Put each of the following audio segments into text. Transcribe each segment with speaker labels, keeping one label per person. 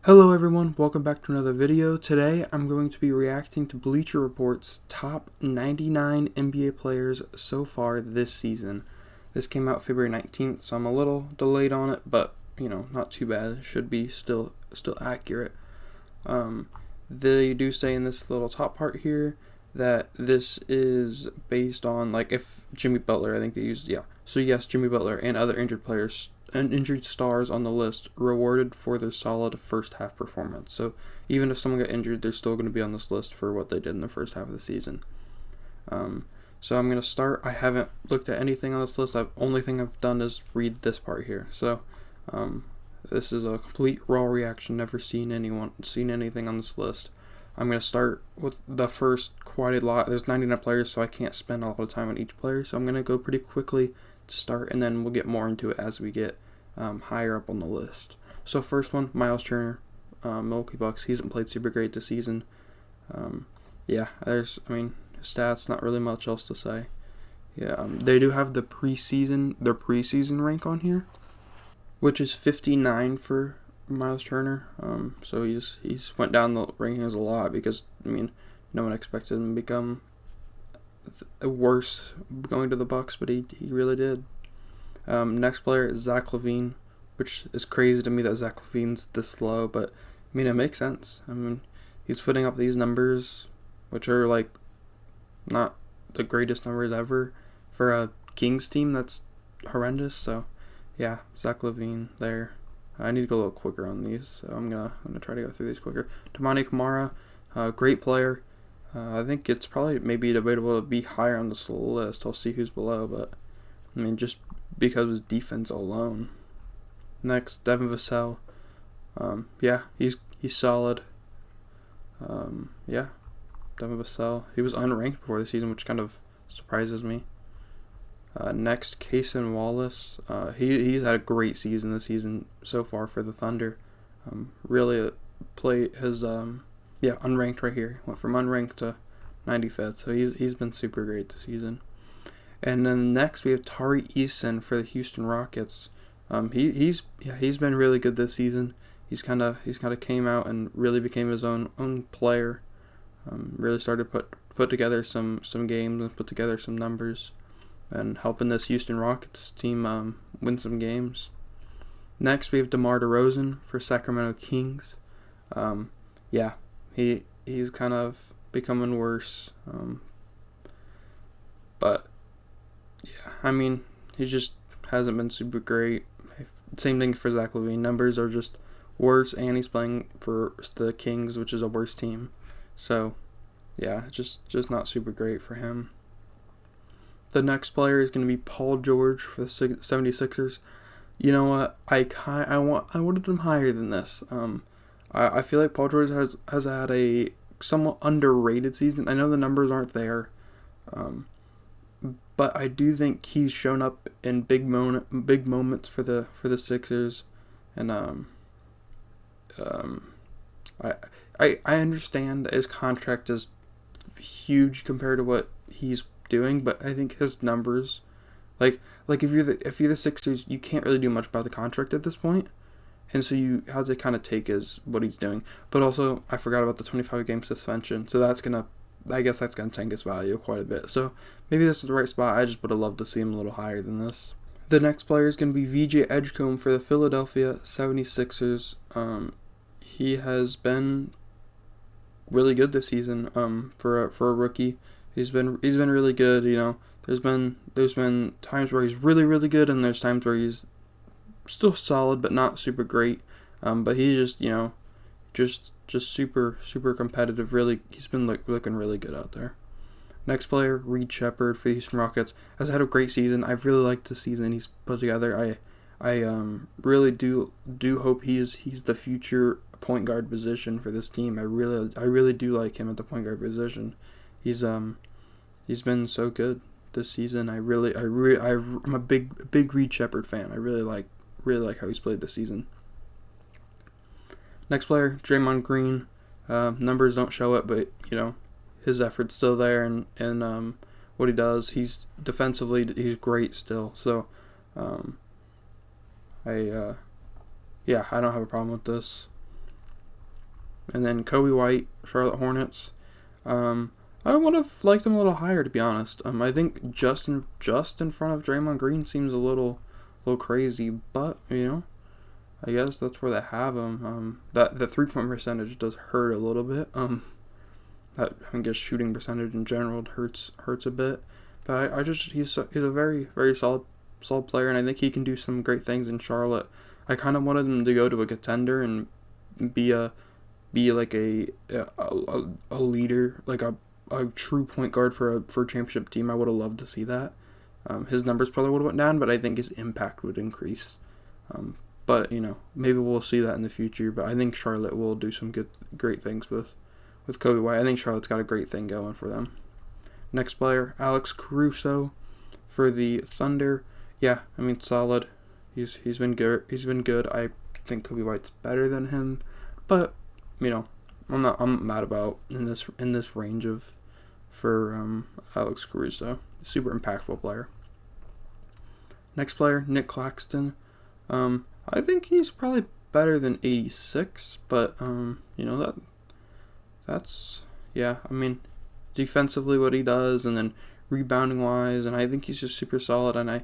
Speaker 1: Hello everyone, welcome back to another video. Today I'm going to be reacting to Bleacher Report's top 99 NBA players so far this season. This came out February 19th, so I'm a little delayed on it, but not too bad. It should be still accurate. They do say in this little top part here that this is based on if Jimmy Butler, I think they used, So yes, Jimmy Butler and other injured players and injured stars on the list rewarded for their solid first half performance. So even if someone got injured, they're still going to be on this list for what they did in the first half of the season. So I'm going to start. I haven't looked at anything on this list. The only thing I've done is read this part here. So this is a complete raw reaction. Never seen anything on this list. I'm going to start with the first quite a lot. There's 99 players, so I can't spend a lot of time on each player. So I'm going to go pretty quickly to start, and then we'll get more into it as we get higher up on the list. So first one, Miles Turner, Milwaukee Bucks. He hasn't played super great this season. His stats, not really much else to say. They do have their preseason rank on here, which is 59 for Miles Turner. So he's went down the rankings a lot because no one expected him to become worse going to the Bucks, but he really did. Next player is Zach LaVine, which is crazy to me that Zach LaVine's this low, but it makes sense. He's putting up these numbers, which are not the greatest numbers ever for a Kings team that's horrendous. So yeah, Zach LaVine there. I need to go a little quicker on these, so I'm gonna try to go through these quicker. Toumani Camara, great player. I think it's probably maybe debatable to be higher on this list. I'll see who's below, but just because of his defense alone. Next, Devin Vassell. He's solid. Devin Vassell. He was unranked before the season, which kind of surprises me. Next, Cason Wallace. He's had a great season this season so far for the Thunder. Really play his unranked right here. Went from unranked to 95th, so he's been super great this season. And then next we have Tari Eason for the Houston Rockets. He's been really good this season. He's kind of came out and really became his own player. Really started put together some games and put together some numbers, and helping this Houston Rockets team win some games. Next we have DeMar DeRozan for Sacramento Kings. He's kind of becoming worse. He just hasn't been super great. Same thing for Zach LaVine. Numbers are just worse, and he's playing for the Kings, which is a worse team. So, just not super great for him. The next player is going to be Paul George for the 76ers. You know what? I wanted him higher than this. I feel like Paul George has had a somewhat underrated season. I know the numbers aren't there, but I do think he's shown up in big moments for the Sixers, and I understand that his contract is huge compared to what he's doing, but I think his numbers, if you're the Sixers, you can't really do much about the contract at this point. And so you have to kind of take as what he's doing. But also, I forgot about the 25-game suspension. So that's going to tank his value quite a bit. So maybe this is the right spot. I just would have loved to see him a little higher than this. The next player is going to be VJ Edgecombe for the Philadelphia 76ers. He has been really good this season for a rookie. He's been really good. There's been times where he's really, really good, and there's times where he's still solid but not super great, but he's just super competitive. Really, he's been looking really good out there. Next player, Reed Shepherd for the Houston Rockets, has had a great season. I've really liked the season he's put together. I really do hope he's the future point guard position for this team. I really do like him at the point guard position. He's been so good this season. I'm a big Reed Shepherd fan. I really like how he's played this season. Next player, Draymond Green. Numbers don't show it, but his effort's still there, and what he does, he's defensively he's great still. So I don't have a problem with this. And then Kobe White, Charlotte Hornets. I would have liked him a little higher, to be honest. I think just in front of Draymond Green seems a little crazy, but I guess that's where they have him. That the 3-point percentage does hurt a little bit. That I guess shooting percentage in general hurts a bit. But he's a very very solid player, and I think he can do some great things in Charlotte. I kind of wanted him to go to a contender and be like a leader, like a true point guard for a championship team. I would have loved to see that. His numbers probably would have went down, but I think his impact would increase. But maybe we'll see that in the future. But I think Charlotte will do some great things with Kobe White. I think Charlotte's got a great thing going for them. Next player, Alex Caruso for the Thunder. Yeah, I mean solid. He's been good. I think Kobe White's better than him, but I'm not mad about in this range for Alex Caruso. Super impactful player. Next player, Nick Claxton. I think he's probably better than 86, but that's yeah. I mean, defensively what he does, and then rebounding wise, and I think he's just super solid. And I,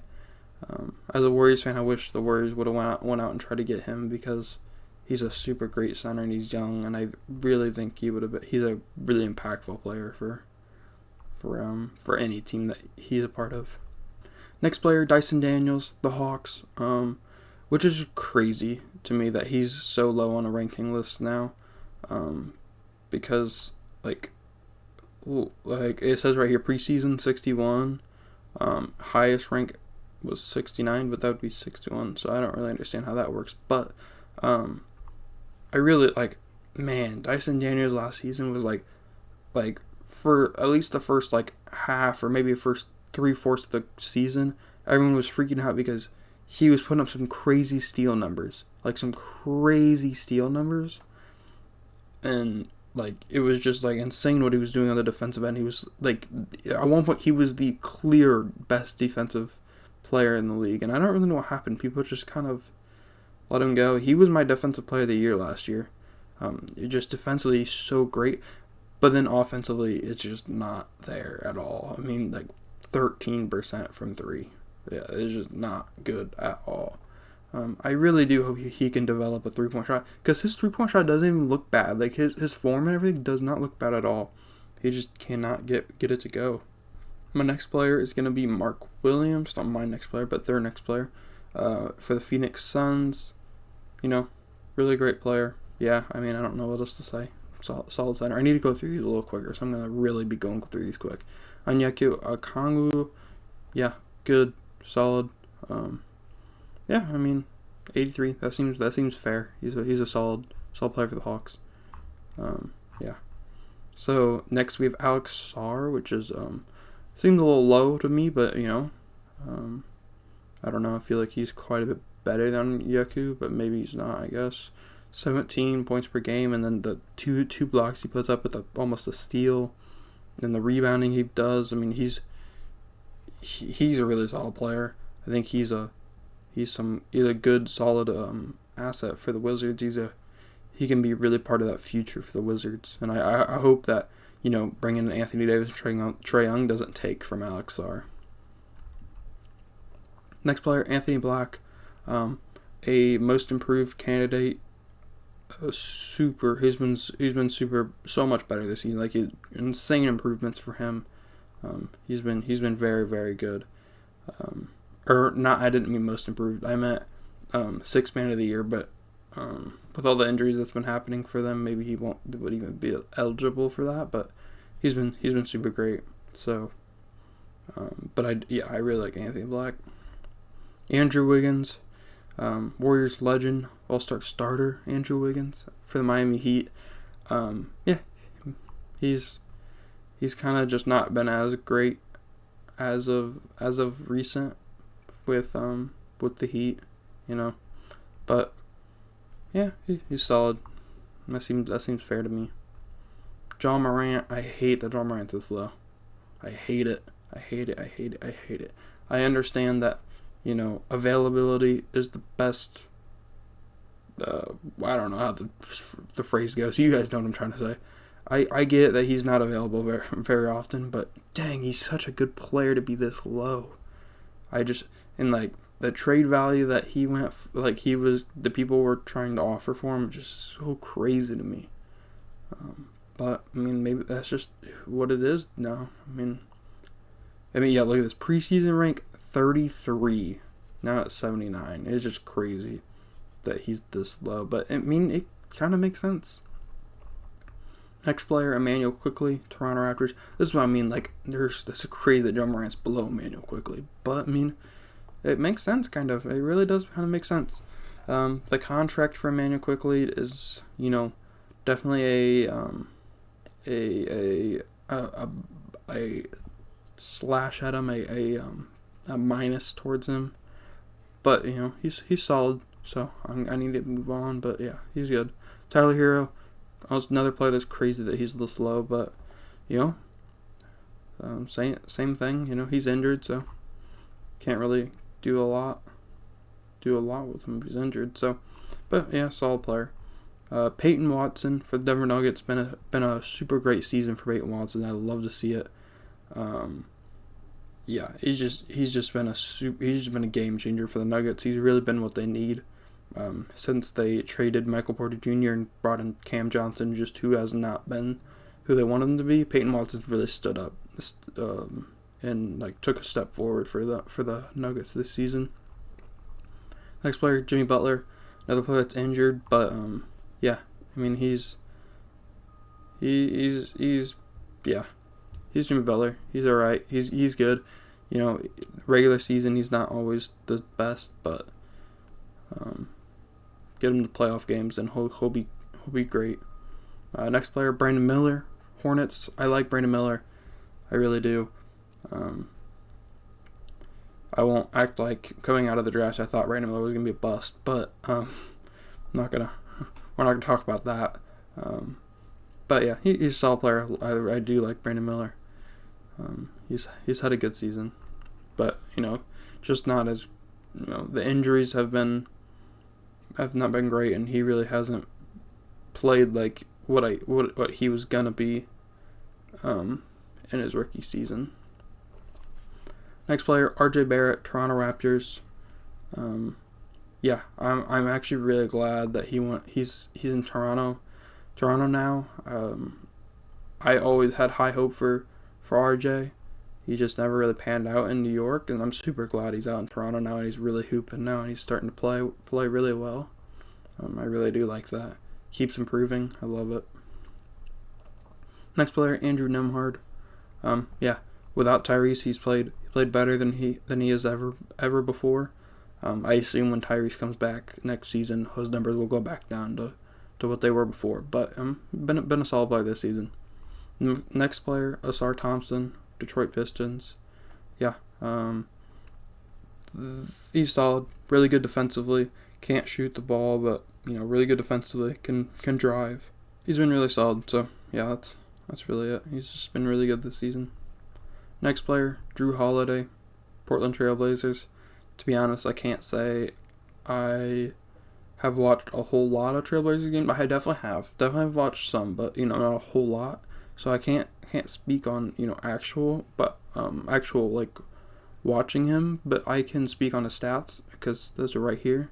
Speaker 1: as a Warriors fan, I wish the Warriors would have went out and tried to get him because he's a super great center and he's young, and I really think he would have been. He's a really impactful player for any team that he's a part of. Next player, Dyson Daniels, the Hawks, which is crazy to me that he's so low on a ranking list now, because like it says right here, preseason 61, highest rank was 69, but that would be 61, so I don't really understand how that works, but I really Dyson Daniels last season was like for at least the first half or maybe the first 3/4 of the season, everyone was freaking out because he was putting up some crazy steal numbers, and it was just insane what he was doing on the defensive end. He was at one point he was the clear best defensive player in the league, and I don't really know what happened. People just kind of let him go. He was my defensive player of the year last year. Just defensively he's so great, but then offensively it's just not there at all. I mean 13% from 3. Yeah, it's just not good at all. I really do hope he can develop a 3-point shot, because his 3-point shot doesn't even look bad. His form and everything does not look bad at all. He just cannot get it to go. My next player is going to be Mark Williams. Not my next player, but their next player. For the Phoenix Suns. Really great player. Yeah, I mean, I don't know what else to say. Solid center. I need to go through these a little quicker, so I'm going to really be going through these quick. Onyeka Okongwu. Yeah, good. Solid. Yeah, I mean, 83. That seems fair. He's a solid player for the Hawks. Yeah. So next we have Alex Sarr, which is seems a little low to me, but I don't know. I feel like he's quite a bit better than Yaku, but maybe he's not. I guess 17 points per game, and then the two blocks he puts up with almost a steal, and the rebounding he does. I mean, he's a really solid player. I think he's a good solid asset for the Wizards. He can be really part of that future for the Wizards, and I hope that bringing in Anthony Davis and Trae Young doesn't take from Alex Sarr. Next player, Anthony Black, a most improved candidate. He's been so much better this season. Insane improvements for him. He's been very very good. Or not, I didn't mean most improved. I meant 6th man of the year, but with all the injuries that's been happening for them, maybe he would even be eligible for that. But he's been super great. So, but I really like Anthony Black. Andrew Wiggins, Warriors legend, All-Star starter Andrew Wiggins for the Miami Heat. Yeah, he's kind of just not been as great as of recent with the Heat, but yeah, he's solid. That seems fair to me. John Morant, I hate that John Morant is low. I hate it. I understand that availability is the best I don't know how the phrase goes. You guys know what I'm trying to say. I get that he's not available very often, but dang, he's such a good player to be this low. And like the trade value that he went, like he was, the people were trying to offer for him, just so crazy to me. But I mean, maybe that's just what it is now. Yeah, look at this preseason rank 33, now at 79. It's just crazy that he's this low, but I mean, it kind of makes sense. Next player, Emmanuel Quickley, Toronto Raptors. This is what I mean. Like, that's crazy that John Morant's below Emmanuel Quickley, but I mean, it makes sense, kind of. It really does kind of make sense. The contract for Emmanuel Quickley is, definitely a slash at him, a minus towards him. But he's solid, so I need to move on. But yeah, he's good. Tyler Hero, another player that's crazy that he's this low, but same thing. He's injured, so can't really do a lot with him if he's injured. So, but yeah, solid player. Peyton Watson for the Denver Nuggets, been a super great season for Peyton Watson. I love to see it. Yeah, he's just been a game changer for the Nuggets. He's really been what they need. Since they traded Michael Porter Jr. and brought in Cam Johnson, just who has not been who they wanted him to be. Peyton Watson's really stood up, and like took a step forward for the Nuggets this season. Next player, Jimmy Butler, another player that's injured, but yeah, I mean he's Jimmy Butler. He's all right. He's good. Regular season he's not always the best, but get him to playoff games and he'll be great. Next player, Brandon Miller, Hornets. I like Brandon Miller, I really do. I won't act like coming out of the draft I thought Brandon Miller was gonna be a bust, but we're not gonna talk about that. But yeah, he's a solid player. I do like Brandon Miller. He's had a good season, but just not as the injuries have not been great, and he really hasn't played like what he was gonna be in his rookie season. Next player, RJ Barrett, Toronto Raptors. Yeah, I'm actually really glad that he's in Toronto now. I always had high hope for RJ. He just never really panned out in New York, and I'm super glad he's out in Toronto now, and he's really hooping now, and he's starting to play really well. I really do like that. Keeps improving. I love it. Next player, Andrew Nembhard. Yeah, without Tyrese, he's played better than he has ever before. I assume when Tyrese comes back next season, his numbers will go back down to what they were before. But been a solid player this season. Next player, Asar Thompson, Detroit Pistons. Yeah, he's solid. Really good defensively. Can't shoot the ball, but really good defensively. Can drive. He's been really solid. So yeah, that's really it. He's just been really good this season. Next player, Drew Holiday, Portland Trail Blazers. To be honest, I can't say I have watched a whole lot of Trailblazers games. I definitely have watched some, but not a whole lot. So I can't speak on actual like watching him, but I can speak on his stats because those are right here.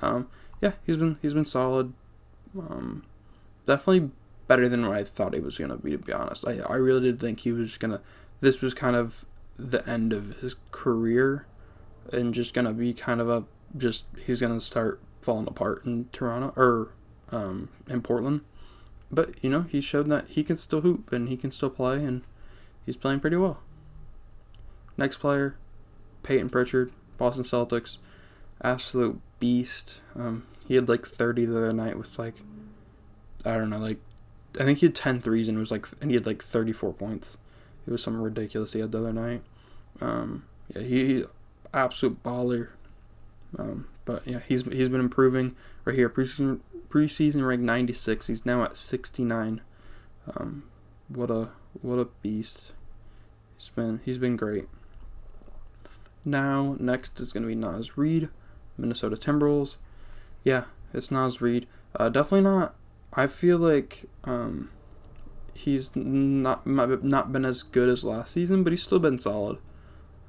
Speaker 1: Yeah, he's been solid. Definitely better than what I thought he was gonna be. To be honest, I really did think he was gonna. This was kind of the end of his career, and just gonna be kind of he's gonna start falling apart in Toronto or in Portland. But he showed that he can still hoop and he can still play, and he's playing pretty well. Next player, Peyton Pritchard, Boston Celtics, absolute beast. He had like 30 the other night with I think he had 10 threes and he had like 34 points. It was something ridiculous he had the other night. Yeah, he absolute baller. But yeah, he's been improving right here. Preseason ranked 96. He's now at 69. What a beast. He's been great. Now next is gonna be Naz Reid, Minnesota Timberwolves. Yeah, It's Naz Reid. Definitely not. I feel like he's not been as good as last season, but he's still been solid.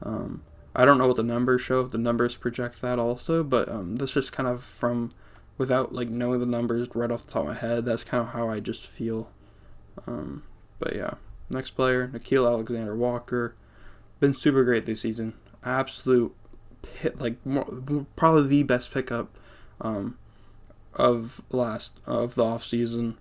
Speaker 1: I don't know what the numbers show, if the numbers project that also, but this just kind of from without like knowing the numbers right off the top of my head, that's kind of how I just feel. But yeah, next player, Nikhil Alexander-Walker, been super great this season. Absolute hit, like probably the best pickup of the offseason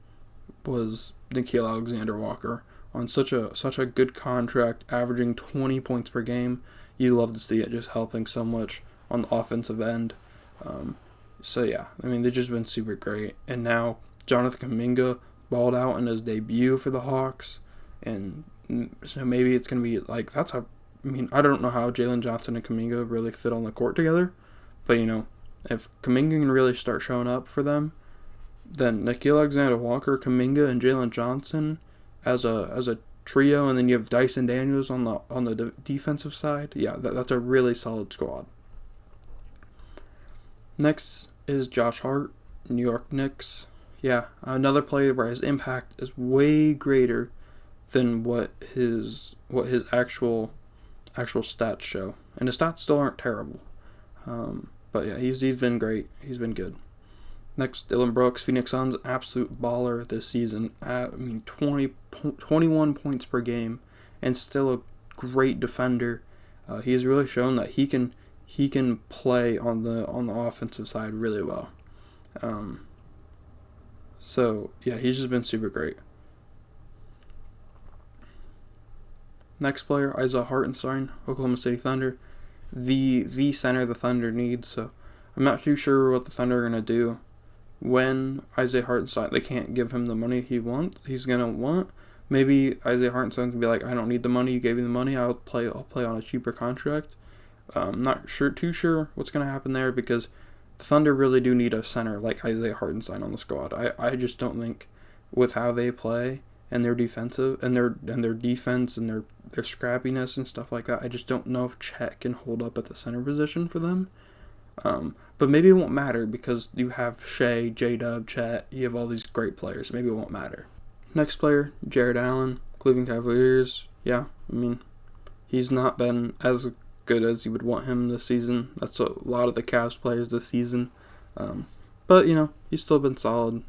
Speaker 1: was Nikhil Alexander-Walker on such a good contract, averaging 20 points per game. You love to see it, just helping so much on the offensive end. So yeah, I mean they've just been super great. And now Jonathan Kuminga balled out in his debut for the Hawks, and so maybe it's gonna be like that's how. I mean, I don't know how Jalen Johnson and Kuminga really fit on the court together, but if Kuminga can really start showing up for them, then Nikhil Alexander-Walker, Kuminga, and Jalen Johnson as a trio, and then you have Dyson Daniels on the defensive side. Yeah, that's a really solid squad. Next is Josh Hart, New York Knicks. Yeah, another player where his impact is way greater than what his actual stats show, and his stats still aren't terrible. But yeah, he's been great. He's been good. Next, Dylan Brooks, Phoenix Suns, absolute baller this season. 21 points per game, and still a great defender. He has really shown that he can play on the offensive side really well. So yeah, he's just been super great. Next player, Isaiah Hartenstein, Oklahoma City Thunder, the center the Thunder needs. So I'm not too sure what the Thunder are gonna do when Isaiah Hartenstein, they can't give him the money he's gonna want. Maybe Isaiah Hartenstein's gonna be like, I don't need the money, you gave me the money, I'll play on a cheaper contract. I'm not too sure what's gonna happen there, because the Thunder really do need a center like Isaiah Hartenstein on the squad. I just don't think with how they play and their defensive and their defense and their scrappiness and stuff like that, I just don't know if Chet can hold up at the center position for them. But maybe it won't matter because you have Shea, J-Dub, Chet, you have all these great players. Maybe it won't matter. Next player, Jared Allen, Cleveland Cavaliers. Yeah, I mean, he's not been as good as you would want him this season. That's a lot of the Cavs players this season. But, he's still been solid.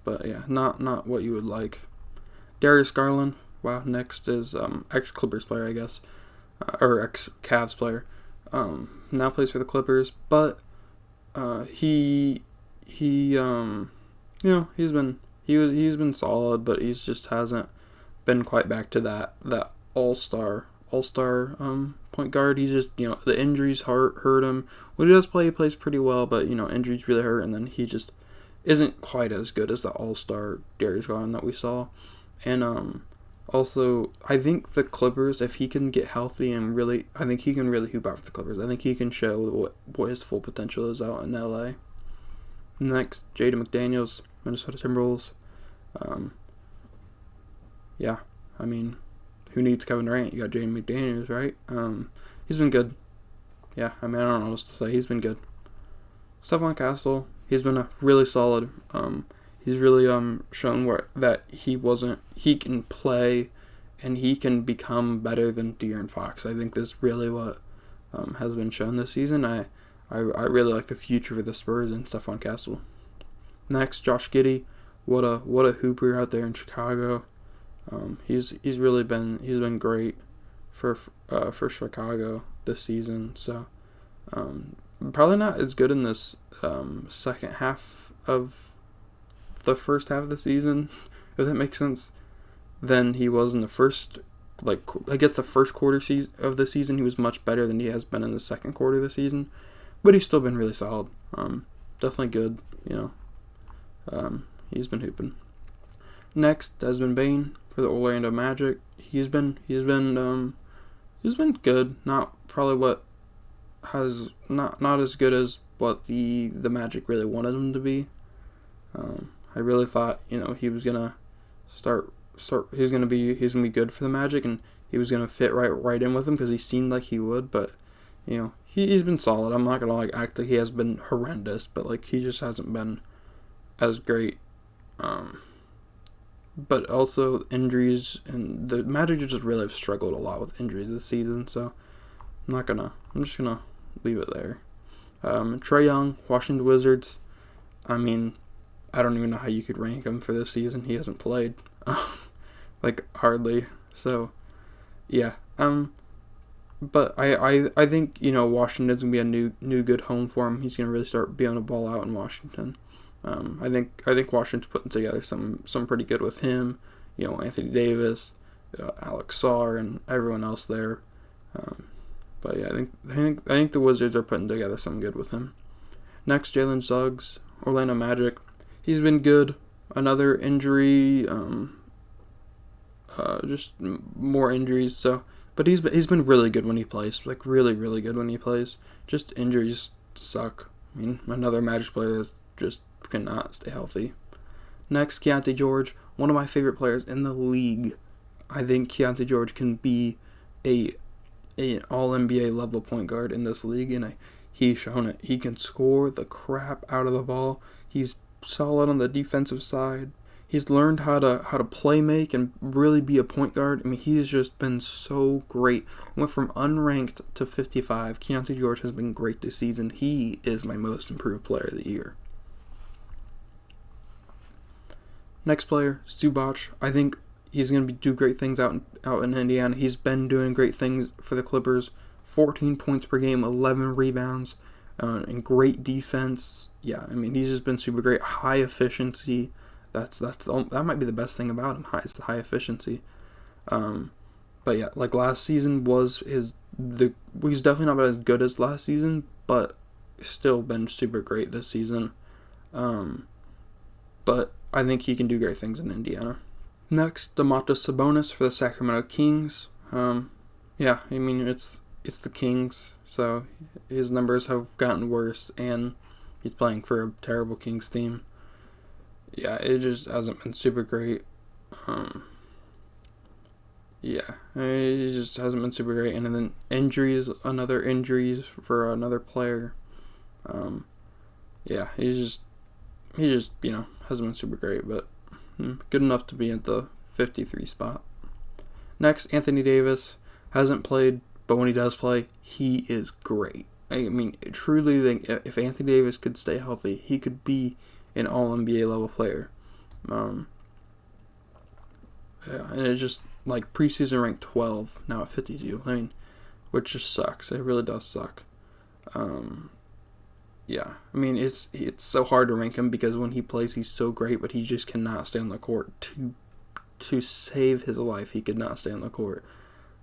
Speaker 1: But, yeah, not what you would like. Darius Garland. Wow, next is ex-Clippers player, I guess. Or ex-Cavs player. Now plays for the Clippers, but he's been solid, but he's just hasn't been quite back to that all-star point guard. He's just the injuries hurt him. When he does play, he plays pretty well, but injuries really hurt, and then he just isn't quite as good as the all-star Darius Garland that we saw. And also, I think the Clippers, if he can get healthy and I think he can really hoop out for the Clippers. I think he can show what his full potential is out in LA. Next, Jaden McDaniels, Minnesota Timberwolves. Yeah, I mean, who needs Kevin Durant? You got Jaden McDaniels, right? He's been good. Yeah, I mean, I don't know what else to say. He's been good. Stephon Castle, he's been really solid. He's really shown that he can play and he can become better than De'Aaron Fox. I think that's really what has been shown this season. I really like the future for the Spurs and Stephon Castle. Next, Josh Giddey, what a hooper out there in Chicago. He's been great for Chicago this season. So probably not as good in this second half of the first half of the season, if that makes sense, than he was in the first, I guess the first quarter of the season. He was much better than he has been in the second quarter of the season, but he's still been really solid. Definitely good, he's been hooping. Next, Desmond Bane for the Orlando Magic. He's been good. Not probably not as good as what the Magic really wanted him to be. I really thought, he was gonna he's gonna be good for the Magic, and he was gonna fit right in with them because he seemed like he would. But he's been solid. I'm not gonna like act like he has been horrendous, but like he just hasn't been as great. Um, but also injuries, and the Magic just really have struggled a lot with injuries this season. So I'm just gonna leave it there. Trae Young, Washington Wizards. I mean, I don't even know how you could rank him for this season. He hasn't played, like hardly. So, yeah. But I think Washington's gonna be a new good home for him. He's gonna really start being able to ball out in Washington. I think Washington's putting together some pretty good with him. Anthony Davis, Alex Sarr, and everyone else there. But yeah, I think the Wizards are putting together some good with him. Next, Jalen Suggs, Orlando Magic. He's been good. Another injury. Just more injuries. So, but he's been really good when he plays. Like really really good when he plays. Just injuries suck. I mean, another Magic player that just cannot stay healthy. Next, Keontae George, one of my favorite players in the league. I think Keontae George can be an all NBA level point guard in this league, and he's shown it. He can score the crap out of the ball. He's solid on the defensive side. He's learned how to play make and really be a point guard. I mean, he's just been so great. Went from unranked to 55. Keontae George has been great this season. He is my most improved player of the year. Next player, Zubac. I think he's going to do great things out in Indiana. He's been doing great things for the Clippers. 14 points per game, 11 rebounds, and great defense. Yeah, I mean, he's just been super great. High efficiency. That might be the best thing about him. It's the high efficiency. But yeah, like last season he's definitely not been as good as last season, but still been super great this season. But I think he can do great things in Indiana. Next, Domantas Sabonis for the Sacramento Kings. Yeah, I mean it's the Kings, so his numbers have gotten worse, and he's playing for a terrible Kings team. Yeah, it just hasn't been super great. Yeah, it just hasn't been super great, and then another injuries for another player. Yeah, he just hasn't been super great, but good enough to be at the 53 spot. Next, Anthony Davis hasn't played, but when he does play, he is great. I mean, truly think if Anthony Davis could stay healthy, he could be an all-NBA level player. Yeah, and it's just like preseason ranked 12, now at 52. I mean, which just sucks. It really does suck. Yeah, I mean it's so hard to rank him because when he plays, he's so great, but he just cannot stay on the court. To save his life, he could not stay on the court.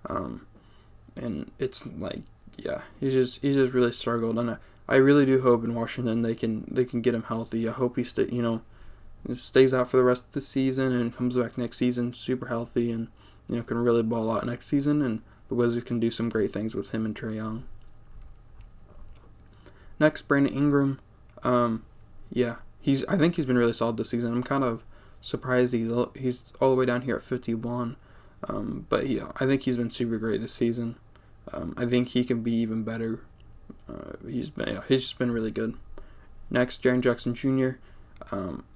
Speaker 1: And it's like, yeah, he's just really struggled, and I really do hope in Washington they can get him healthy. I hope he stays out for the rest of the season and comes back next season super healthy, and can really ball out next season, and the Wizards can do some great things with him and Trae Young. Next, Brandon Ingram. Yeah, I think he's been really solid this season. I'm kind of surprised he's all the way down here at 51. But yeah, I think he's been super great this season. I think he can be even better. He's just been really good. Next, Jaren Jackson Jr.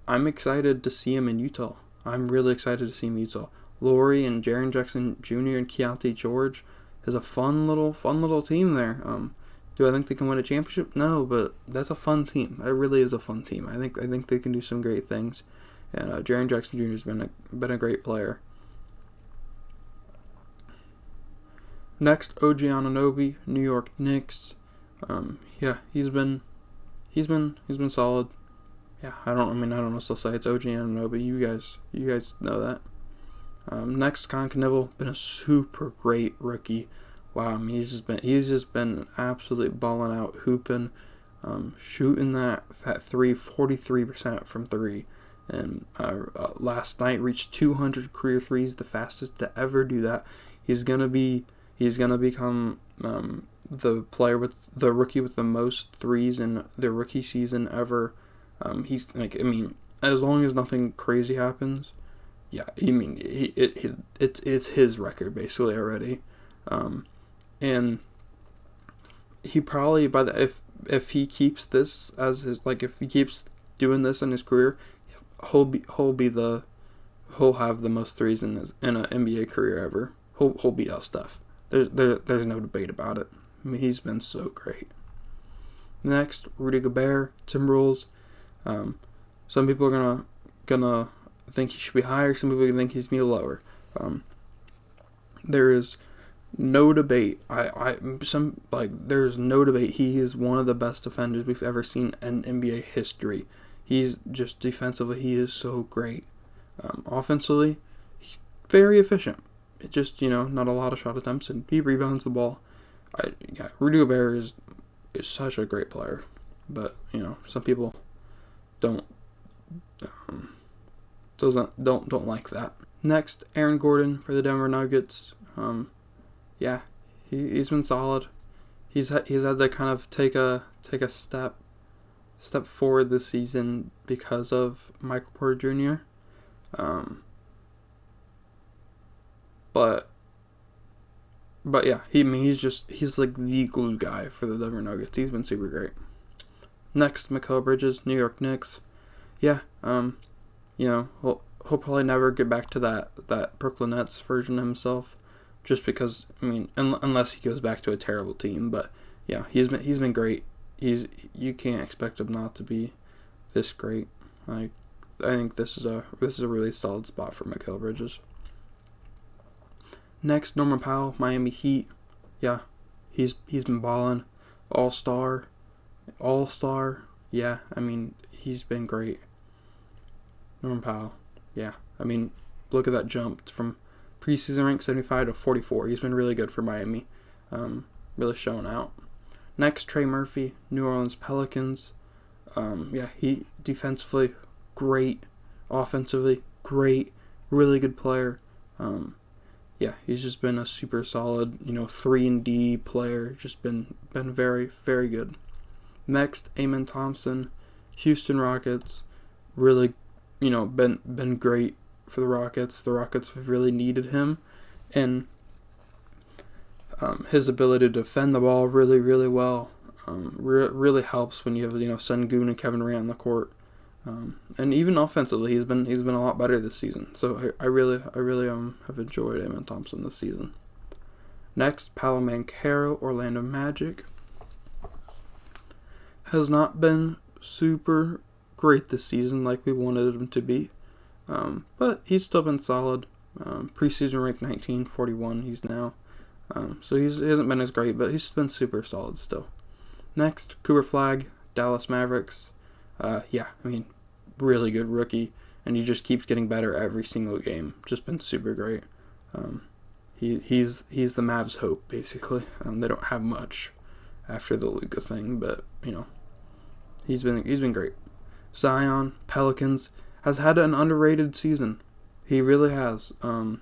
Speaker 1: I'm excited to see him in Utah. I'm really excited to see him in Utah. Laurie and Jaren Jackson Jr. and Keontae George is a fun little team there. Do I think they can win a championship? No, but that's a fun team. It really is a fun team. I think they can do some great things. And Jaren Jackson Jr. has been a great player. Next, OG Anunoby, New York Knicks. Yeah, he's been solid. Yeah, I don't know what else to say. It's OG Anunoby. You guys know that. Next, Con Knivel, been a super great rookie. Wow, I mean he's just been absolutely balling out, hooping, shooting that three, 43% from three, and last night reached 200 career threes, the fastest to ever do that. He's gonna become the rookie with the most threes in the rookie season ever. He's like, I mean, as long as nothing crazy happens, yeah, I mean it's his record basically already. And he probably if he keeps this as his, like, if he keeps doing this in his career, he'll have the most threes in an NBA career ever. He'll beat out Steph. There's no debate about it. I mean, he's been so great. Next, Rudy Gobert, Timberwolves. Some people are gonna think he should be higher. Some people think he's be lower. There is no debate. There's no debate. He is one of the best defenders we've ever seen in NBA history. He's just defensively, he is so great. Offensively, very efficient. It just, not a lot of shot attempts, and he rebounds the ball. Rudy Gobert is such a great player, but some people don't like that. Next, Aaron Gordon for the Denver Nuggets. He's been solid. He's had to kind of take a step forward this season because of Michael Porter Jr. But yeah, he's like the glue guy for the Denver Nuggets. He's been super great. Next, Mikal Bridges, New York Knicks. Yeah, he'll probably never get back to that Brooklyn Nets version of himself, just because, unless he goes back to a terrible team. But yeah, he's been great. You can't expect him not to be this great. I think this is a really solid spot for Mikal Bridges. Next, Norman Powell, Miami Heat. Yeah, he's been balling. All-star. Yeah, he's been great. Norman Powell. Yeah, look at that jump from preseason rank 75 to 44. He's been really good for Miami. Really showing out. Next, Trey Murphy, New Orleans Pelicans. He defensively great, offensively great, really good player. He's just been a super solid, 3-and-D player. Just been very, very good. Next, Amen Thompson, Houston Rockets. Really, been great for the Rockets. The Rockets have really needed him, and his ability to defend the ball really, really well really helps when you have Sengun and Kevin Durant on the court. And even offensively, he's been a lot better this season. So I really have enjoyed Amen Thompson this season. Next, Paolo Banchero, Orlando Magic. Has not been super great this season like we wanted him to be, but he's still been solid. Preseason ranked 1941. He's now, so he hasn't been as great, but he's been super solid still. Next, Cooper Flagg, Dallas Mavericks. Really good rookie, and he just keeps getting better every single game. Just been super great. He's the Mavs' hope, basically. They don't have much after the Luka thing, but he's been great. Zion, Pelicans, has had an underrated season. He really has. I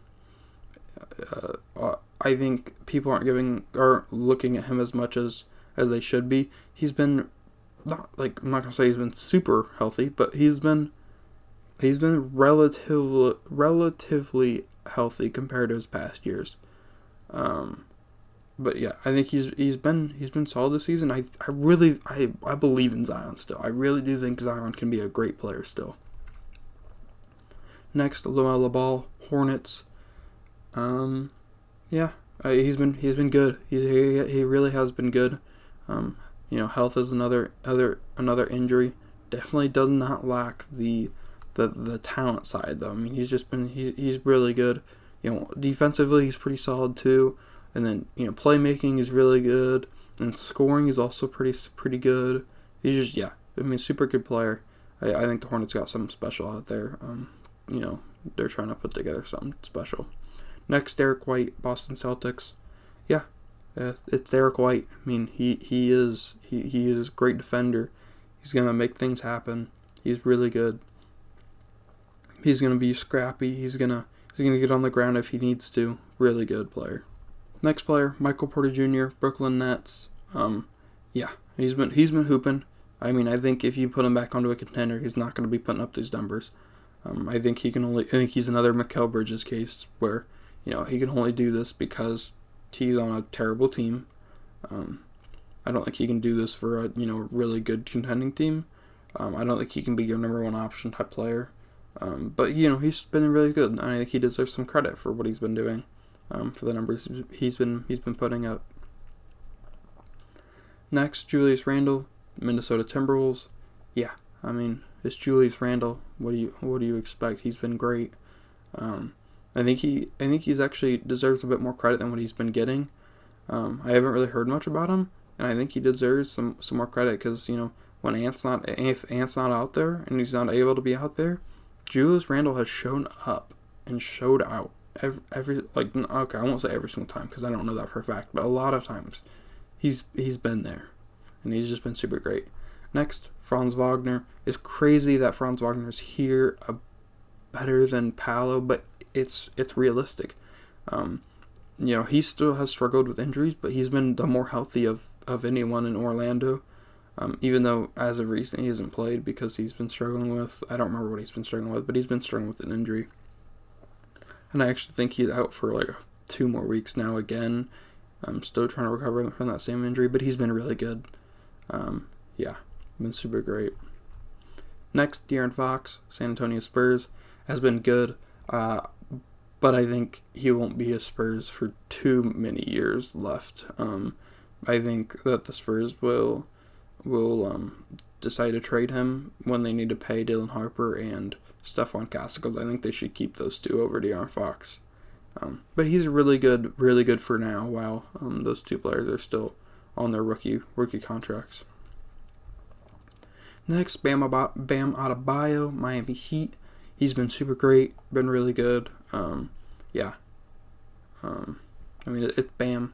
Speaker 1: think people aren't looking at him as much as they should be. He's been I'm not gonna say he's been super healthy, but he's been relatively healthy compared to his past years. But yeah, I think he's been solid this season. I believe in Zion still. I really do think Zion can be a great player still. Next, LaMelo Ball, Hornets. He's been good. He really has been good. Health is another injury. Definitely does not lack the talent side though. He's really good. Defensively he's pretty solid too. And then playmaking is really good, and scoring is also pretty good. He's just super good player. I think the Hornets got something special out there. They're trying to put together something special. Next, Derek White, Boston Celtics. It's Derek White. He is a great defender. He's gonna make things happen. He's really good. He's gonna be scrappy. He's gonna get on the ground if he needs to. Really good player. Next player, Michael Porter Jr., Brooklyn Nets. He's been hooping. I think if you put him back onto a contender, he's not going to be putting up these numbers. I think he's another Mikal Bridges case where he can only do this because he's on a terrible team. I don't think he can do this for a really good contending team. I don't think he can be your number one option type player. But he's been really good. I think he deserves some credit for what he's been doing, for the numbers he's been putting up. Next, Julius Randle, Minnesota Timberwolves. Yeah, I mean, it's Julius Randle. What do you expect? He's been great. I think he's actually deserves a bit more credit than what he's been getting. I haven't really heard much about him, and I think he deserves some more credit because when if Ant's not out there and he's not able to be out there, Julius Randle has shown up and showed out every okay, I won't say every single time because I don't know that for a fact, but a lot of times he's been there, and he's just been super great. Next, Franz Wagner. It's crazy that Franz Wagner is here, better than Paolo, but it's realistic. He still has struggled with injuries, but he's been the more healthy of anyone in Orlando. Even though as of recent he hasn't played because he's been struggling with, I don't remember what he's been struggling with, but he's been struggling with an injury. And I actually think he's out for 2 more weeks now again. I'm still trying to recover from that same injury, but he's been really good. Been super great. Next, De'Aaron Fox, San Antonio Spurs, has been good, but I think he won't be a Spurs for too many years left. I think that the Spurs will decide to trade him when they need to pay Dylan Harper and Stephon Castle, because I think they should keep those two over De'Aaron Fox. But he's really good for now while those two players are still on their rookie contracts. Next, Bam Adebayo, Miami Heat. He's been super great, been really good. It's Bam.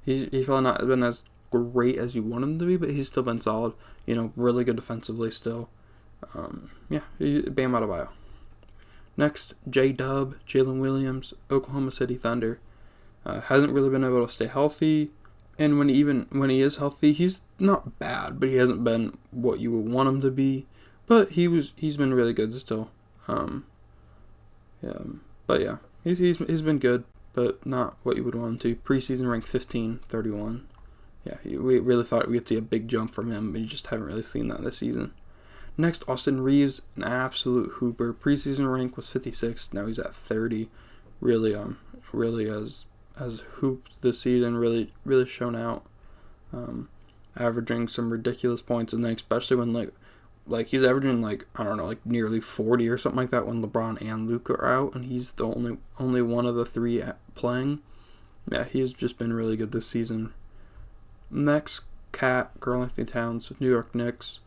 Speaker 1: He's probably not been as great as you want him to be, but he's still been solid. Really good defensively still. Bam Adebayo. Next, J-Dub, Jalen Williams, Oklahoma City Thunder. Hasn't really been able to stay healthy, and when he is healthy, he's not bad, but he hasn't been what you would want him to be. But he's been really good still. He's been good, but not what you would want him to. Preseason ranked 15, 31. Yeah, we really thought we'd see a big jump from him, but you just haven't really seen that this season. Next, Austin Reeves, an absolute hooper. Preseason rank was 56. Now he's at 30. Really has hooped this season. Really shown out. Averaging some ridiculous points, and then especially when he's averaging nearly 40 or something like that when LeBron and Luka are out, and he's the only one of the three playing. Yeah, he's just been really good this season. Next, Cat, Karl-Anthony Towns, New York Knicks.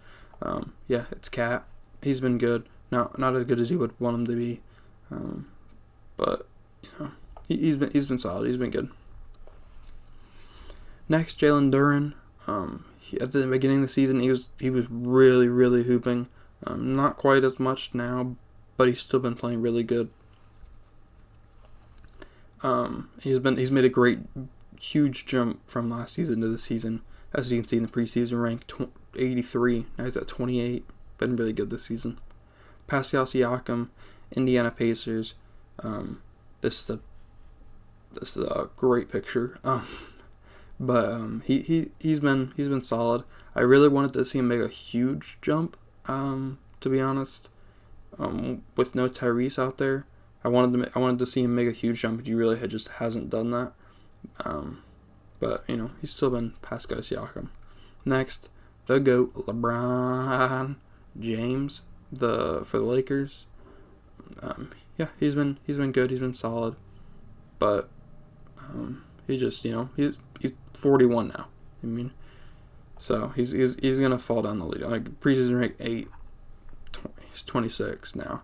Speaker 1: It's Cat. He's been good. Not as good as you would want him to be, but he's been solid. He's been good. Next, Jalen Duren. At the beginning of the season, he was really hooping. Not quite as much now, but he's still been playing really good. He's made a great, huge jump from last season to this season. As you can see in the preseason rank, 83. Now he's at 28. Been really good this season. Pascal Siakam, Indiana Pacers. This is a great picture. He's been solid. I really wanted to see him make a huge jump. To be honest, with no Tyrese out there, I wanted to see him make a huge jump. He really hasn't done that. But he's still been Pascal Siakam. Next, the GOAT, LeBron James, for the Lakers. He's been good. He's been solid, but he's 41 now. So he's gonna fall down the lead. Preseason rank 8, he's 26 now.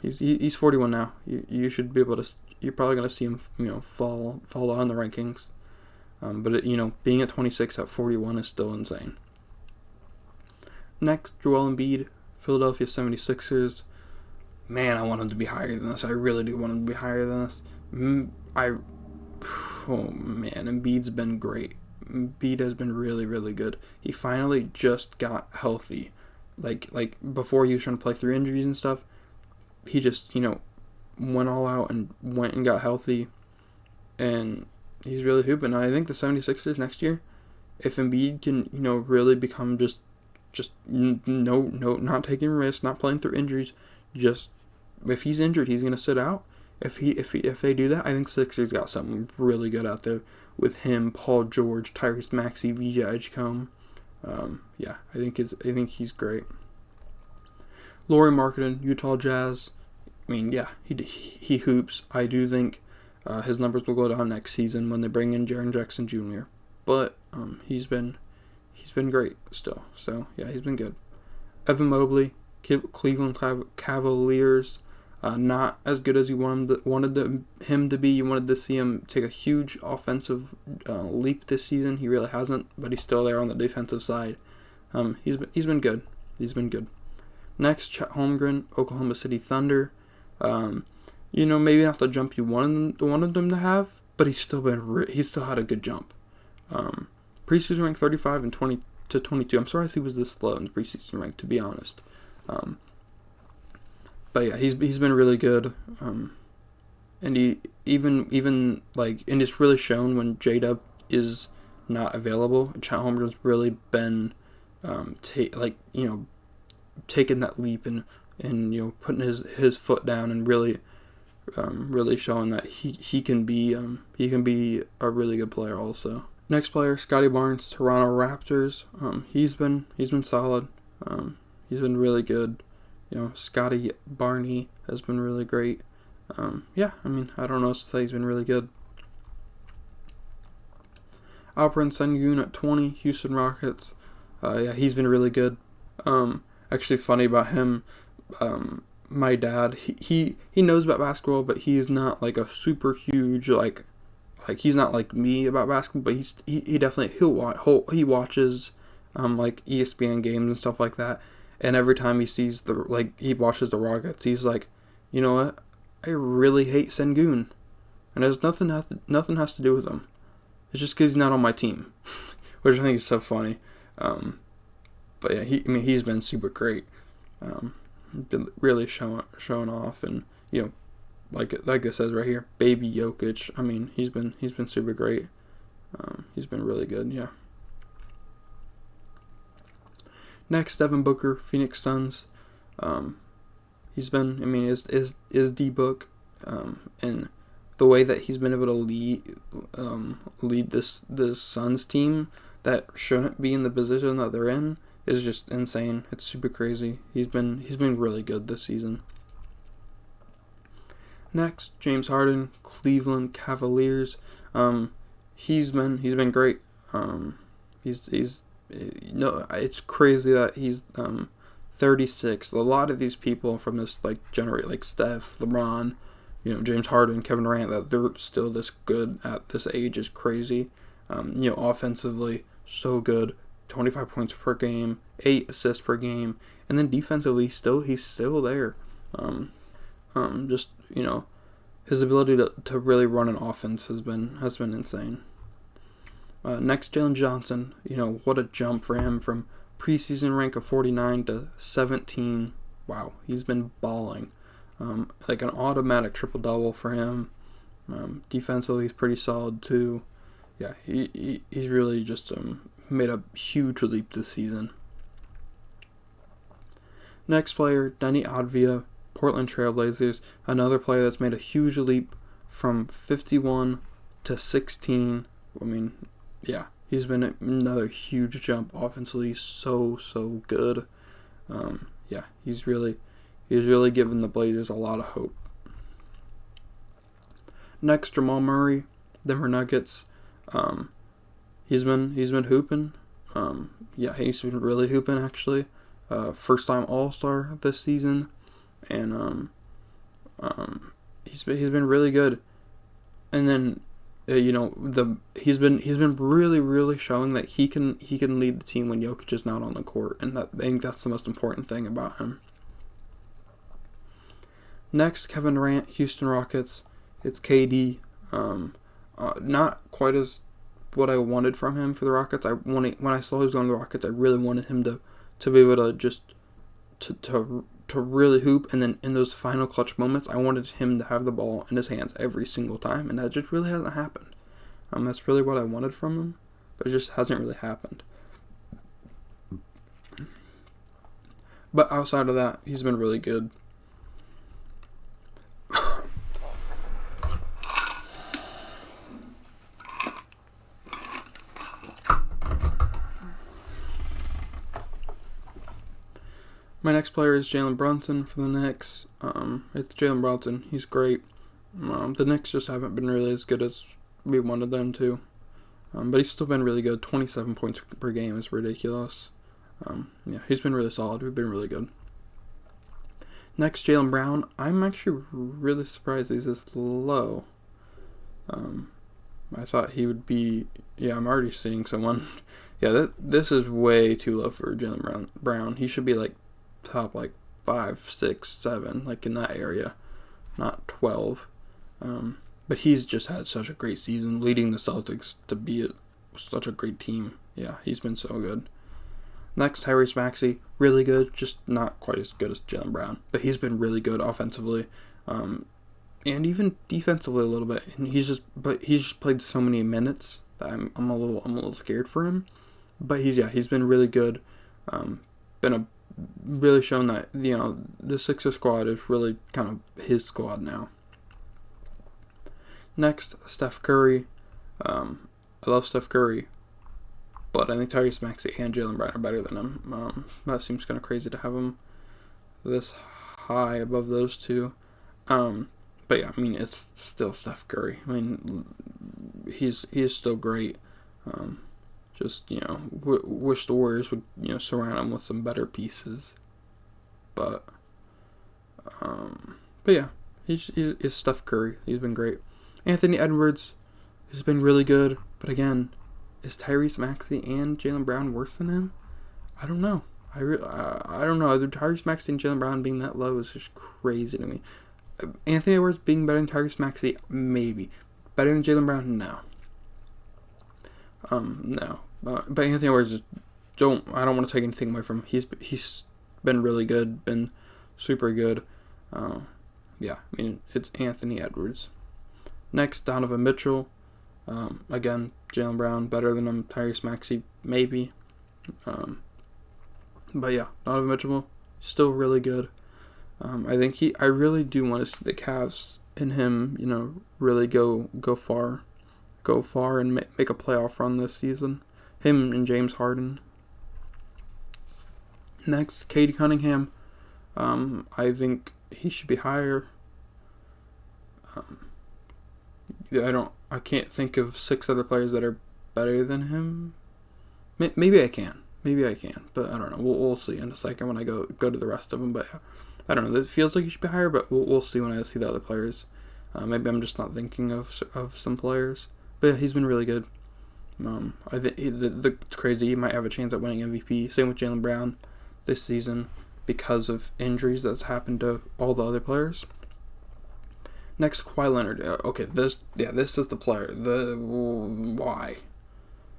Speaker 1: He's 41 now. You should be able to. You're probably gonna see him fall down the rankings. But being at 26 at 41 is still insane. Next, Joel Embiid, Philadelphia 76ers. Man, I want him to be higher than this. I really do want him to be higher than this. Embiid's been great. Embiid has been really good. He finally just got healthy. Like before he was trying to play through injuries and stuff. He just, went all out and went and got healthy. And he's really hooping. I think the 76ers next year, if Embiid can, really become just not taking risks, not playing through injuries, just if he's injured, he's gonna sit out. If they do that, I think Sixers got something really good out there with him, Paul George, Tyrese Maxey, VJ Edgecombe. I think he's great. Lauri Markkanen, Utah Jazz. I mean, yeah, he hoops. I do think his numbers will go down next season when they bring in Jaren Jackson Jr. But he's been great still. So yeah, he's been good. Evan Mobley, Cleveland Cavaliers. Not as good as you wanted him to be. You wanted to see him take a huge offensive leap this season. He really hasn't, but he's still there on the defensive side. He's been good. He's been good. Next, Chet Holmgren, Oklahoma City Thunder. Maybe not the jump you wanted them to have, but he's still had a good jump. Preseason rank 35 and 20 to 22. I'm surprised he was this low in the preseason rank, to be honest. But yeah, he's been really good, and he even and it's really shown when J-Dub is not available. Chet Holmgren's really been taking that leap and putting his foot down and really showing that he can be a really good player also. Next player, Scotty Barnes, Toronto Raptors. He's been solid. He's been really good. Scotty Barney has been really great. I don't know what to say. He's been really good. Alperen Sengun at 20, Houston Rockets. He's been really good. Actually, funny about him, my dad, he knows about basketball, but he's not like a super huge like he's not like me about basketball. But he definitely he watches ESPN games and stuff like that. And every time he sees he watches the Rockets, he's like, you know what? I really hate Sengun, and there's nothing has to do with him. It's just because he's not on my team, which I think is so funny. But yeah, he's been super great. Been really showing off, and like it says right here, baby Jokic. I mean, he's been super great. He's been really good. Yeah. Next, Devin Booker, Phoenix Suns. He's been, is D-Book, and the way that he's been able to lead this Suns team that shouldn't be in the position that they're in is just insane. It's super crazy. He's been really good this season. Next, James Harden, Cleveland Cavaliers. He's been great. It's crazy that he's 36. A lot of these people from this generation, like Steph, LeBron, James Harden, Kevin Durant, that they're still this good at this age is crazy. Offensively, so good. 25 points per game, 8 assists per game, and then defensively, he's still there. His ability to really run an offense has been insane. Next, Jalen Johnson. What a jump for him from preseason rank of 49 to 17. Wow, he's been balling. Like an automatic triple-double for him. Defensively, he's pretty solid too. Yeah, he's really just made a huge leap this season. Next player, Denny Advia, Portland Trailblazers. Another player that's made a huge leap from 51 to 16. Yeah, he's been another huge jump offensively. So good. He's really given the Blazers a lot of hope. Next, Jamal Murray, Denver Nuggets. He's been hooping. He's been really hooping actually. First time All-Star this season, and he's been really good. And then he's been really showing that he can lead the team when Jokic is not on the court, and I think that's the most important thing about him. Next, Kevin Durant, Houston Rockets. It's KD. Not quite as what I wanted from him for the Rockets. When I saw he was going to the Rockets, I really wanted him to be able to just to really hoop, and then in those final clutch moments, I wanted him to have the ball in his hands every single time, and that just really hasn't happened. That's really what I wanted from him, but it just hasn't really happened. But outside of that, he's been really good. My next player is Jalen Brunson for the Knicks. It's Jalen Brunson. He's great. The Knicks just haven't been really as good as we wanted them to. But he's still been really good. 27 points per game is ridiculous. He's been really solid. We've been really good. Next, Jaylen Brown. I'm actually really surprised he's this low. I thought he would be... Yeah, I'm already seeing someone. This is way too low for Jaylen Brown. He should be like top 5, 6, 7, like in that area, not 12. But he's just had such a great season, leading the Celtics to be such a great team. Yeah, he's been so good. Next, Tyrese Maxey, really good, just not quite as good as Jaylen Brown, but he's been really good offensively, and even defensively a little bit. And he's just played so many minutes that I'm a little scared for him. But he's been really good. Really shown that the Sixers squad is really kind of his squad now. Next, Steph Curry. I love Steph Curry, but I think Tyrese Maxey and Jaylen Brown are better than him. That seems kind of crazy to have him this high above those two. But yeah, I mean, it's still Steph Curry. I mean, he is still great. Just, wish the Warriors would, surround him with some better pieces. But yeah, he's Steph Curry. He's been great. Anthony Edwards has been really good. But again, is Tyrese Maxey and Jaylen Brown worse than him? I don't know. I don't know. Tyrese Maxey and Jaylen Brown being that low is just crazy to me. Anthony Edwards being better than Tyrese Maxey, maybe. Better than Jaylen Brown, no. No. But Anthony Edwards, I don't want to take anything away from him. He's been really good, been super good. It's Anthony Edwards. Next, Donovan Mitchell. Again, Jaylen Brown better than him. Tyrese Maxey, maybe. But yeah, Donovan Mitchell still really good. I really do want to see the Cavs and him, really go far and make a playoff run this season. Him and James Harden. Next, Cade Cunningham. I think he should be higher. I can't think of 6 other players that are better than him. Maybe I can, but I don't know. We'll see in a second when I go to the rest of them. But I don't know. It feels like he should be higher, but we'll see when I see the other players. Maybe I'm just not thinking of some players. But yeah, he's been really good. I think it's crazy. He might have a chance at winning MVP. Same with Jaylen Brown this season because of injuries that's happened to all the other players. Next, Kawhi Leonard. Okay, this is the player. Why?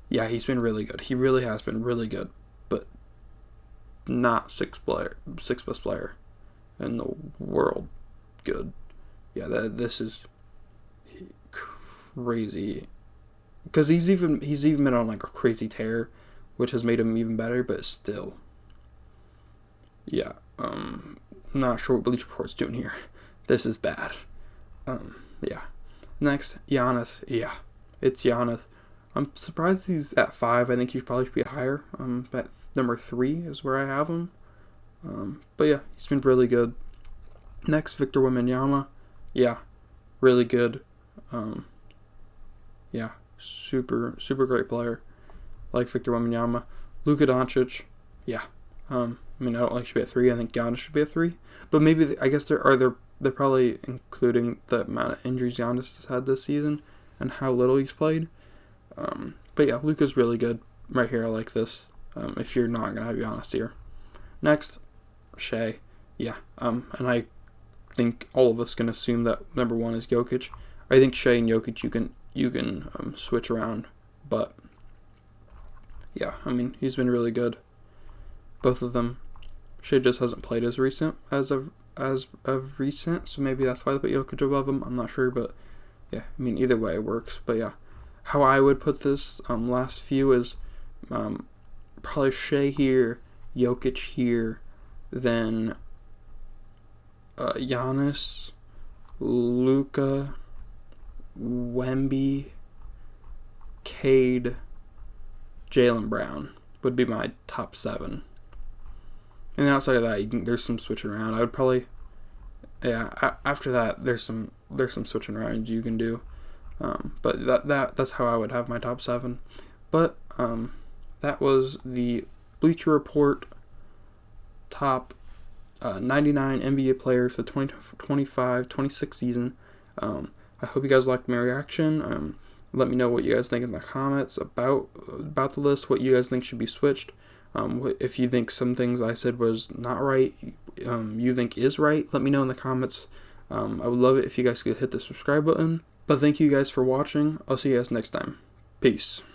Speaker 1: Yeah, he's been really good. He really has been really good, but not sixth best player in the world. Good. Yeah, this is crazy. Because he's even been on like a crazy tear, which has made him even better. But still, yeah. I'm not sure what Bleacher Report's doing here. This is bad. Yeah. Next, Giannis. Yeah, it's Giannis. I'm surprised he's at 5. I think he probably should be higher. At number 3 is where I have him. But yeah, he's been really good. Next, Victor Wembanyama. Yeah, really good. Yeah, super great player. Like Victor Wembanyama. Luka Doncic. Yeah. I don't think he should be at 3. I think Giannis should be at 3. But maybe I guess they're probably including the amount of injuries Giannis has had this season and how little he's played. But yeah, Luka's really good right here. I like this. If you're not gonna have Giannis here. Next, Shea. Yeah. And I think all of us can assume that number 1 is Jokic. I think Shea and Jokic you can switch around, but yeah, he's been really good. Both of them. Shea just hasn't played as of recent, so maybe that's why they put Jokic above him. I'm not sure, but yeah, either way it works. But yeah, how I would put this last few is probably Shea here, Jokic here, then Giannis, Luka, Wemby, Cade, Jaylen Brown would be my top 7. And then outside of that, there's some switching around. I would probably, after that, there's some switching around you can do. But that's how I would have my top 7. But that was the Bleacher Report top 99 NBA players for the 2025-26 season. I hope you guys liked my reaction. Let me know what you guys think in the comments about the list, what you guys think should be switched. If you think some things I said was not right, you think is right, let me know in the comments. I would love it if you guys could hit the subscribe button. But thank you guys for watching. I'll see you guys next time. Peace.